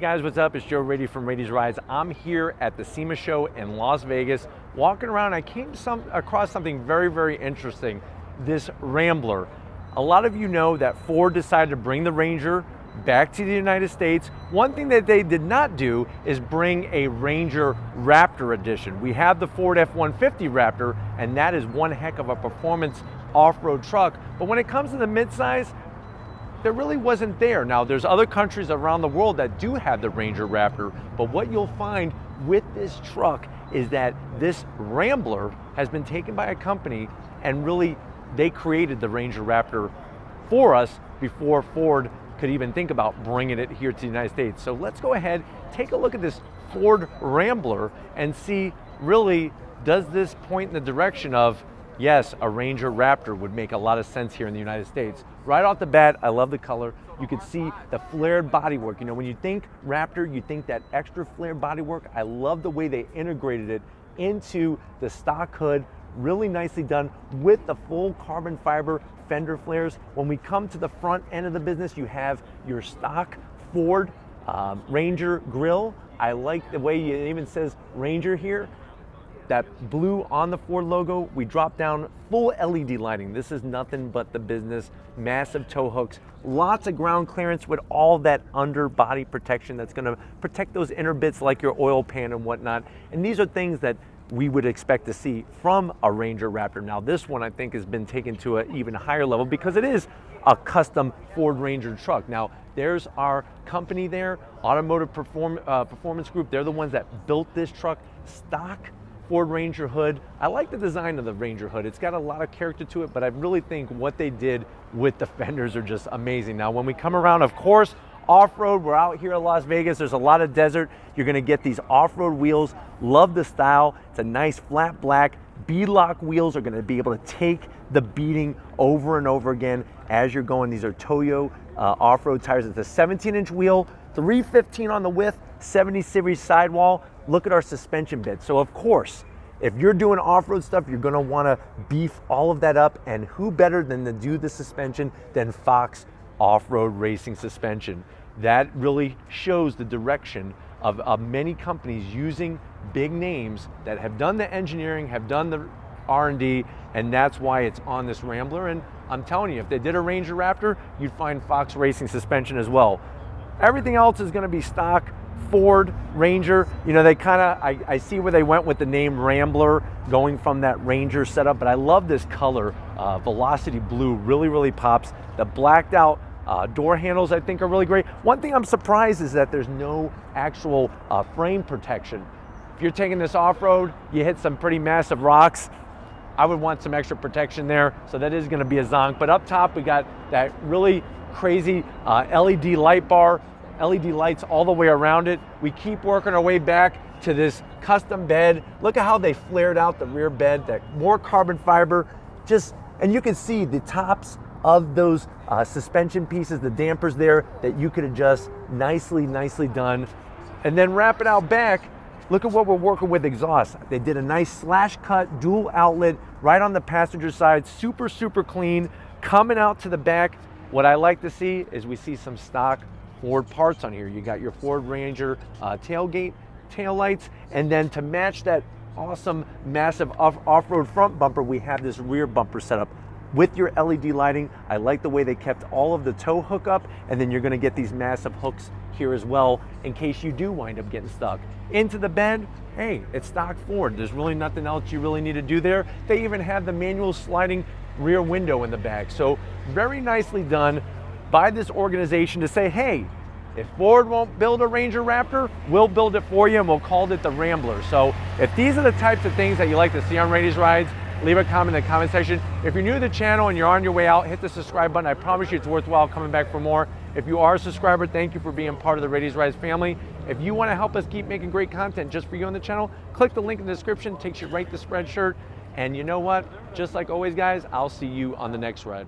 guys, what's up? It's Joe Rady from Rady's Rides. I'm here at the SEMA show in Las Vegas. Walking around, I came across something very, very interesting. This Rambler. A lot of you know that Ford decided to bring the Ranger back to the United States. One thing that they did not do is bring a Ranger Raptor edition. We have the Ford F-150 Raptor, and that is one heck of a performance off-road truck. But when it comes to the midsize, there really wasn't there. Now, there's other countries around the world that do have the Ranger Raptor, but what you'll find with this truck is that this Rambler has been taken by a company, and really they created the Ranger Raptor for us before Ford could even think about bringing it here to the United States. So let's go ahead, take a look at this Ford Rambler and see, really, does this point in the direction of, yes, a Ranger Raptor would make a lot of sense here in the United States. Right off the bat, I love the color. You can see the flared bodywork. You know, when you think Raptor, you think that extra flared bodywork. I love the way they integrated it into the stock hood. Really nicely done with the full carbon fiber fender flares. When we come to the front end of the business, you have your stock Ford Ranger grille. I like the way it even says Ranger here. That blue on the Ford logo, we drop down full LED lighting. This is nothing but the business. Massive tow hooks, lots of ground clearance with all that underbody protection that's gonna protect those inner bits like your oil pan and whatnot. And these are things that we would expect to see from a Ranger Raptor. Now this one I think has been taken to an even higher level because it is a custom Ford Ranger truck. Now there's our company there, Automotive Performance Group. They're the ones that built this truck. Stock Ford Ranger hood. I like the design of the Ranger hood. It's got a lot of character to it, but I really think what they did with the fenders are just amazing. Now, when we come around, of course, off-road, we're out here in Las Vegas. There's a lot of desert. You're gonna get these off-road wheels. Love the style. It's a nice flat black. Bead-lock wheels are gonna be able to take the beating over and over again as you're going. These are Toyo off-road tires. It's a 17-inch wheel, 315 on the width, 70 series sidewall. Look at our suspension bit. So of course, if you're doing off-road stuff, you're gonna wanna beef all of that up, and who better than to do the suspension than Fox Off-Road Racing Suspension. That really shows the direction of many companies using big names that have done the engineering, have done the R&D, and that's why it's on this Rambler. And I'm telling you, if they did a Ranger Raptor, you'd find Fox Racing Suspension as well. Everything else is gonna be stock Ford Ranger. You know, they kind of, I see where they went with the name Rambler, going from that Ranger setup, but I love this color. Velocity blue really, really pops. The blacked out door handles I think are really great. One thing I'm surprised is that there's no actual frame protection. If you're taking this off-road, you hit some pretty massive rocks, I would want some extra protection there, so that is gonna be a zonk. But up top, we got that really crazy LED light bar, LED lights all the way around it. We keep working our way back to this custom bed. Look at how they flared out the rear bed, that more carbon fiber, and you can see the tops of those suspension pieces, the dampers there that you could adjust. Nicely, nicely done. And then wrap it out back, look at what we're working with exhaust. They did a nice slash cut dual outlet right on the passenger side, super, super clean. Coming out to the back, what I like to see is we see some stock Ford parts on here. You got your Ford Ranger tailgate, tail lights, and then to match that awesome, massive off-road front bumper, we have this rear bumper setup with your LED lighting. I like the way they kept all of the tow hook up, and then you're gonna get these massive hooks here as well in case you do wind up getting stuck. Into the bed, hey, it's stock Ford. There's really nothing else you really need to do there. They even have the manual sliding rear window in the back. So very nicely done by this organization to say, hey, if Ford won't build a Ranger Raptor, we'll build it for you, and we'll call it the Rambler. So if these are the types of things that you like to see on Rady's Rides, leave a comment in the comment section. If you're new to the channel and you're on your way out, hit the subscribe button. I promise you it's worthwhile coming back for more. If you are a subscriber, thank you for being part of the Rady's Rides family. If you want to help us keep making great content just for you on the channel, click the link in the description, takes you right to Spreadshirt. And you know what? Just like always, guys, I'll see you on the next ride.